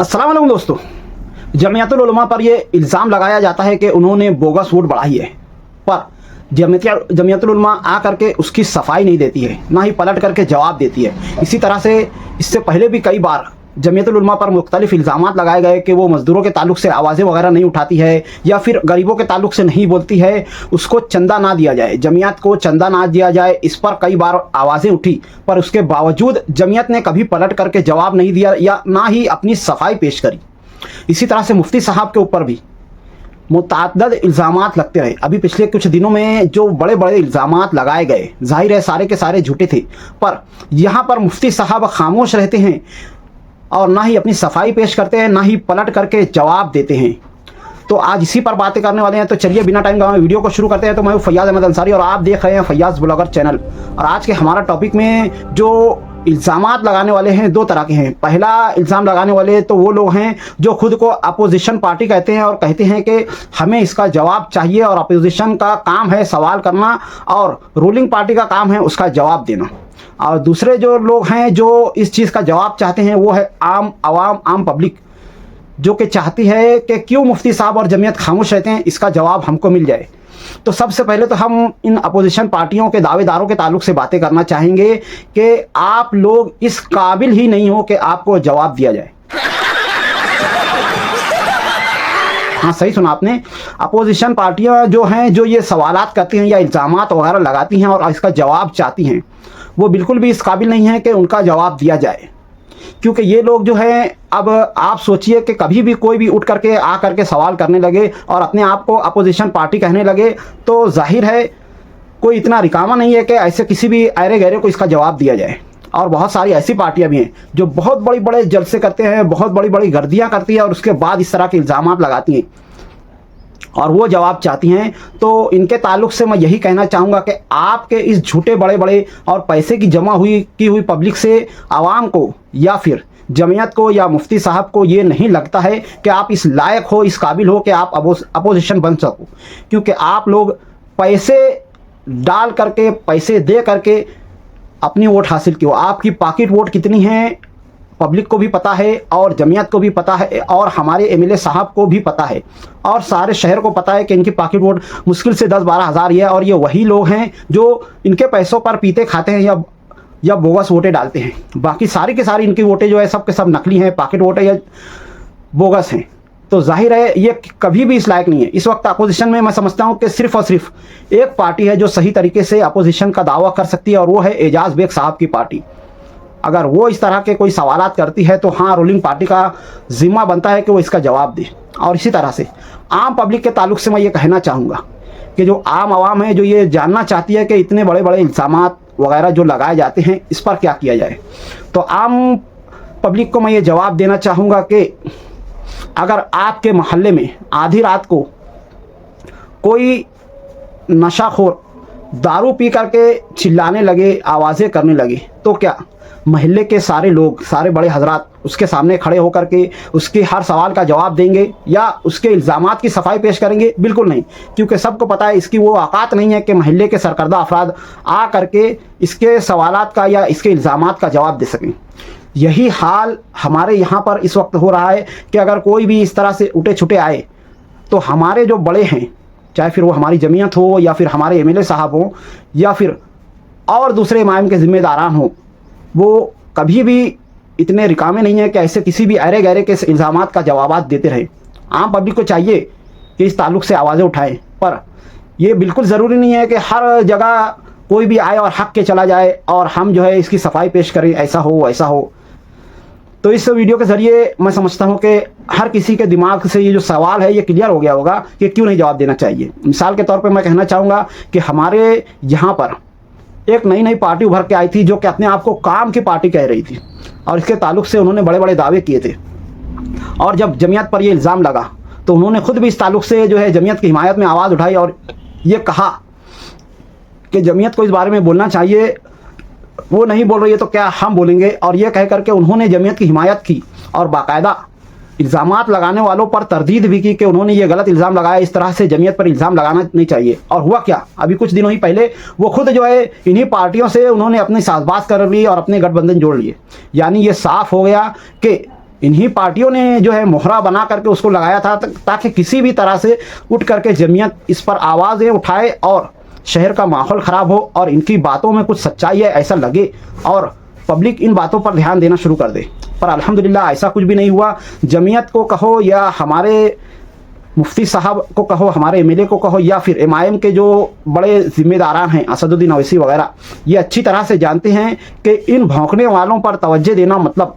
अस्सलाम वालेकुम दोस्तों। जमियतुल उलमा पर ये इल्ज़ाम लगाया जाता है कि उन्होंने बोगस वोट बढ़ाई है, पर जमियतुल उलमा आ करके उसकी सफाई नहीं देती है, ना ही पलट करके जवाब देती है। इसी तरह से इससे पहले भी कई बार जमियतुल उलमा पर मुख्तलिफ इल्ज़ामात लगाए गए कि वो मज़दूरों के ताल्लुक से आवाज़ें वगैरह नहीं उठाती है या फिर गरीबों के ताल्लुक से नहीं बोलती है, उसको चंदा ना दिया जाए, जमियत को चंदा ना दिया जाए। इस पर कई बार आवाज़ें उठी, पर उसके बावजूद जमियत ने कभी पलट करके जवाब नहीं दिया या ना ही अपनी सफाई पेश करी। इसी तरह से मुफ्ती साहब के ऊपर भी मुतअद्दिद इल्ज़ामात लगते रहे। अभी पिछले कुछ दिनों में जो बड़े बड़े इल्ज़ामात लगाए गए, जाहिर है सारे के सारे झूठे थे, पर यहाँ पर मुफ्ती साहब खामोश रहते हैं और ना ही अपनी सफाई पेश करते हैं, ना ही पलट करके जवाब देते हैं। तो आज इसी पर बातें करने वाले हैं। तो चलिए बिना टाइम गवाए वीडियो को शुरू करते हैं। तो मैं हूँ फैयाज़ अहमद अंसारी और आप देख रहे हैं फैयाज़ ब्लॉगर चैनल। और आज के हमारा टॉपिक में जो इल्ज़ामात लगाने वाले हैं, दो तरह के हैं। पहला इल्ज़ाम लगाने वाले तो वो लोग हैं जो खुद को अपोजिशन पार्टी कहते हैं और कहते हैं कि हमें इसका जवाब चाहिए, और अपोजिशन का काम है सवाल करना और रूलिंग पार्टी का काम है उसका जवाब देना। और दूसरे जो लोग हैं जो इस चीज़ का जवाब चाहते हैं वो है आम आवाम, आम पब्लिक, जो कि चाहती है कि क्यों मुफ्ती साहब और जमियत खामोश रहते हैं, इसका जवाब हमको मिल जाए। तो सबसे पहले तो हम इन अपोजिशन पार्टियों के दावेदारों के ताल्लुक से बातें करना चाहेंगे कि आप लोग इस काबिल ही नहीं हो कि आपको जवाब दिया जाए। हाँ, सही सुना आपने। अपोजिशन पार्टियां जो हैं, जो ये सवालात करती हैं या इल्ज़ामात वगैरह लगाती हैं और इसका जवाब चाहती हैं, वो बिल्कुल भी इस काबिल नहीं है कि उनका जवाब दिया जाए। क्योंकि ये लोग जो है, अब आप सोचिए कि कभी भी कोई भी उठ करके आ करके सवाल करने लगे और अपने आप को अपोजिशन पार्टी कहने लगे, तो जाहिर है कोई इतना रिकामा नहीं है कि ऐसे किसी भी ऐरे गहरे को इसका जवाब दिया जाए। और बहुत सारी ऐसी पार्टियां भी हैं जो बहुत बड़ी बड़े जलसे करते हैं, बहुत बड़ी बड़ी गर्दियां करती हैं और उसके बाद इस तरह के इल्ज़ामात लगाती हैं और वो जवाब चाहती हैं। तो इनके ताल्लुक से मैं यही कहना चाहूँगा कि आपके इस झूठे बड़े बड़े और पैसे की जमा हुई पब्लिक से आवाम को या फिर जमियत को या मुफ्ती साहब को ये नहीं लगता है कि आप इस लायक हो, इस काबिल हो कि आप अपोजिशन बन सको। क्योंकि आप लोग पैसे डाल करके, पैसे दे करके अपनी वोट हासिल की हो। आपकी पॉकेट वोट कितनी है पब्लिक को भी पता है और जमियत को भी पता है और हमारे एमएलए साहब को भी पता है और सारे शहर को पता है कि इनकी पॉकेट वोट मुश्किल से 10-12 हज़ार ही है। और ये वही लोग हैं जो इनके पैसों पर पीते खाते हैं या बोगस वोटें डालते हैं। बाकी सारी के सारी इनकी वोटें जो है सब के सब नकली हैं, पॉकेट वोटें या बोगस हैं। तो जाहिर है ये कभी भी इस लायक नहीं है। इस वक्त अपोजिशन में मैं समझता हूँ कि सिर्फ और सिर्फ एक पार्टी है जो सही तरीके से अपोजिशन का दावा कर सकती है, और वो है एजाज बेग साहब की पार्टी। अगर वो इस तरह के कोई सवालात करती है तो हाँ, रूलिंग पार्टी का जिम्मा बनता है कि वो इसका जवाब दे। और इसी तरह से आम पब्लिक के ताल्लुक से मैं ये कहना चाहूँगा कि जो आम आवाम है, जो ये जानना चाहती है कि इतने बड़े बड़े इल्ज़ामात वगैरह जो लगाए जाते हैं, इस पर क्या किया जाए, तो आम पब्लिक को मैं ये जवाब देना चाहूँगा कि अगर आपके मोहल्ले में आधी रात को कोई नशाखोर दारू पी करके चिल्लाने लगे, आवाज़ें करने लगे, तो क्या मोहल्ले के सारे लोग, सारे बड़े हजरात उसके सामने खड़े होकर के उसके हर सवाल का जवाब देंगे या उसके इल्ज़ामात की सफाई पेश करेंगे? बिल्कुल नहीं। क्योंकि सबको पता है इसकी वो औकात नहीं है कि मोहल्ले के सरकर्दा अफराद आ करके इसके सवालात का या इसके इल्ज़ामात का जवाब दे सकें। यही हाल हमारे यहाँ पर इस वक्त हो रहा है कि अगर कोई भी इस तरह से उठे छुटे आए तो हमारे जो बड़े हैं, चाहे फिर वो हमारी जमियत हो या फिर हमारे एमएलए साहब हों या फिर और दूसरे इमाम के ज़िम्मेदारान हों, वो कभी भी इतने रिकामे नहीं है कि ऐसे किसी भी ऐरे गहरे के इल्ज़ामात का जवाब देते रहे। आम पब्लिक को चाहिए कि इस ताल्लुक से आवाज़ें उठाएं, पर यह बिल्कुल ज़रूरी नहीं है कि हर जगह कोई भी आए और हक के चला जाए और हम जो है इसकी सफाई पेश करें, ऐसा हो वैसा हो। तो इस वीडियो के ज़रिए मैं समझता हूँ कि हर किसी के दिमाग से ये जो सवाल है ये क्लियर हो गया होगा कि क्यों नहीं जवाब देना चाहिए। मिसाल के तौर पे मैं कहना चाहूँगा कि हमारे यहाँ पर एक नई पार्टी उभर के आई थी जो कि अपने आप को काम की पार्टी कह रही थी और इसके ताल्लुक से उन्होंने बड़े बड़े दावे किए थे। और जब जमियत पर ये इल्ज़ाम लगा तो उन्होंने खुद भी इस ताल्लुक से जो है जमियत की हिमायत में आवाज़ उठाई और ये कहा कि जमियत को इस बारे में बोलना चाहिए, वो नहीं बोल रही है तो क्या हम बोलेंगे। और ये कह करके उन्होंने जमियत की हिमायत की और बाकायदा इल्ज़ामात लगाने वालों पर तरदीद भी की कि उन्होंने ये गलत इल्ज़ाम लगाया, इस तरह से जमियत पर इल्ज़ाम लगाना नहीं चाहिए। और हुआ क्या, अभी कुछ दिनों ही पहले वो खुद जो है इन्हीं पार्टियों से उन्होंने अपनी साजबाज कर ली और अपने गठबंधन जोड़ लिए। यानी ये साफ हो गया कि इन्हीं पार्टियों ने जो है मोहरा बना करके उसको लगाया था ताकि किसी भी तरह से उठ करके जमीयत इस पर आवाज़ें उठाए और शहर का माहौल ख़राब हो और इनकी बातों में कुछ सच्चाई है ऐसा लगे और पब्लिक इन बातों पर ध्यान देना शुरू कर दे। पर अल्हम्दुलिल्लाह ऐसा कुछ भी नहीं हुआ। जमीयत को कहो या हमारे मुफ्ती साहब को कहो, हमारे एमएलए को कहो या फिर एमआईएम के जो बड़े जिम्मेदारान हैं असदुद्दीन अवैसी वगैरह, ये अच्छी तरह से जानते हैं कि इन भौंकने वालों पर तवज्जो देना मतलब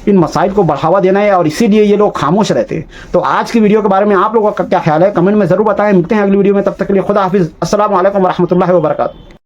इन मसाइल को बढ़ावा देना है और इसीलिए ये लोग खामोश रहते हैं। तो आज की वीडियो के बारे में आप लोगों का क्या ख्याल है कमेंट में ज़रूर बताएं। मिलते हैं अगली वीडियो में, तब तक के लिए खुदा हाफिज़। अस्सलाम वालेकुम रहमतुल्लाहि व बरकातहू।